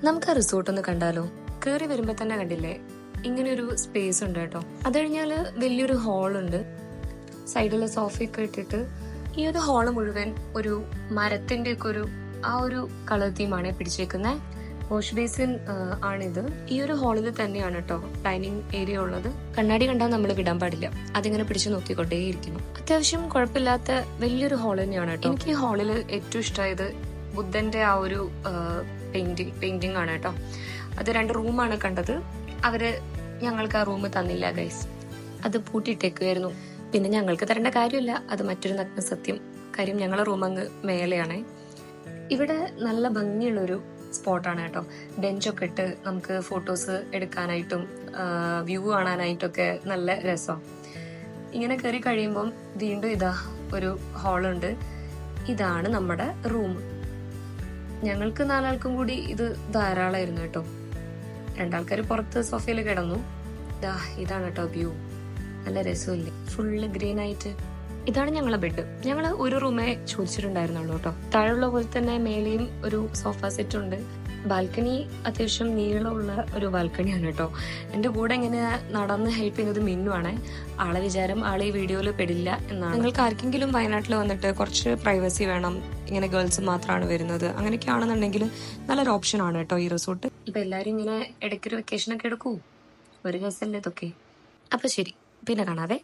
നമുക്ക് ആ റിസോർട്ട് ഒന്ന് കണ്ടാലോ? കയറി വരുമ്പോ തന്നെ കണ്ടില്ലേ ഇങ്ങനെ ഒരു സ്പേസ് ഉണ്ട് കേട്ടോ. അത് കഴിഞ്ഞാല് വലിയൊരു ഹാളുണ്ട്. സൈഡില് സോഫയൊക്കെ ഇട്ടിട്ട് ഈ ഒരു ഹാള് മുഴുവൻ ഒരു മരത്തിന്റെ ഒക്കെ ഒരു കളർ തീമാണ് പിടിച്ചേക്കുന്നത്. വാഷ് ബേസിൻ ആണിത്. ഈ ഒരു ഹാളിൽ തന്നെയാണ് കേട്ടോ ഡൈനിങ് ഏരിയ ഉള്ളത്. കണ്ണാടി കണ്ടാൽ നമ്മൾ വിടാൻ പാടില്ല, അതിങ്ങനെ പിടിച്ചു നോക്കിക്കൊണ്ടേയിരിക്കുന്നു. അത്യാവശ്യം കുഴപ്പമില്ലാത്ത വലിയൊരു ഹാൾ തന്നെയാണ് കേട്ടോ. എനിക്ക് ഈ ഹാളിൽ ഏറ്റവും ഇഷ്ടമായത് ബുദ്ധന്റെ ആ ഒരു പെയിന്റിംഗ് ആണ് കേട്ടോ. അത് 2 റൂമാണ് കണ്ടത്. അവര് ഞങ്ങൾക്ക് ആ റൂം തന്നില്ല ഗൈസ്, അത് പൂട്ടിയിട്ടേക്കുമായിരുന്നു. പിന്നെ ഞങ്ങൾക്ക് തരേണ്ട കാര്യമില്ല, അത് മറ്റൊരു നഗ്ന സത്യം. കാര്യം ഞങ്ങളെ റൂം അങ്ങ് മേലെയാണ്. ഇവിടെ നല്ല ഭംഗിയുള്ളൊരു സ്പോട്ടാണ് കേട്ടോ. ബെഞ്ചൊക്കെ ഇട്ട് നമുക്ക് ഫോട്ടോസ് എടുക്കാനായിട്ടും വ്യൂ കാണാനായിട്ടൊക്കെ നല്ല രസമാണ്. ഇങ്ങനെ കയറി കഴിയുമ്പം വീണ്ടും ഇതാ ഒരു ഹാളുണ്ട്. ഇതാണ് നമ്മുടെ റൂം. ഞങ്ങൾക്ക് 4 ആൾക്കും കൂടി ഇത് ധാരാളമായിരുന്നു കേട്ടോ. 2 ആൾക്കാർ പുറത്ത് സോഫയിൽ കിടന്നു. ഇതാണ് കേട്ടോ വ്യൂ, നല്ല രസമില്ലേ, ഫുള്ള് ഗ്രീൻ ആയിട്ട്. ഇതാണ് ഞങ്ങളെ ബെഡ്. ഞങ്ങൾ ഒരു റൂമേ ചോദിച്ചിട്ടുണ്ടായിരുന്നുള്ളൂ കേട്ടോ. താഴെയുള്ള പോലെ തന്നെ മേലെയും ഒരു സോഫ സെറ്റ് ഉണ്ട്. ബാൽക്കണി അത്യാവശ്യം നീളമുള്ള ഒരു ബാൽക്കണിയാണ് കേട്ടോ. എൻ്റെ കൂടെ ഇങ്ങനെ നടന്ന് ഹെൽപ്പ് ചെയ്യുന്നത് മിന്നുവാണ്. ആളെ വിചാരം ആളെ ഈ വീഡിയോയിൽ പെടില്ല എന്നാണ്. നിങ്ങൾക്ക് ആർക്കെങ്കിലും വയനാട്ടിൽ വന്നിട്ട് കുറച്ച് പ്രൈവസി വേണം, ഇങ്ങനെ ഗേൾസ് മാത്രമാണ് വരുന്നത്, അങ്ങനെയൊക്കെ ആണെന്നുണ്ടെങ്കിൽ നല്ലൊരു ഓപ്ഷൻ ആണ് കേട്ടോ ഈ റിസോർട്ട്. ഇപ്പൊ എല്ലാരും ഇങ്ങനെ ഇടയ്ക്കൊരു വെക്കേഷനൊക്കെ എടുക്കൂ. ഒരു രസമല്ലേ ഇതൊക്കെ. അപ്പൊ ശരി, പിന്നെ കാണാവേ.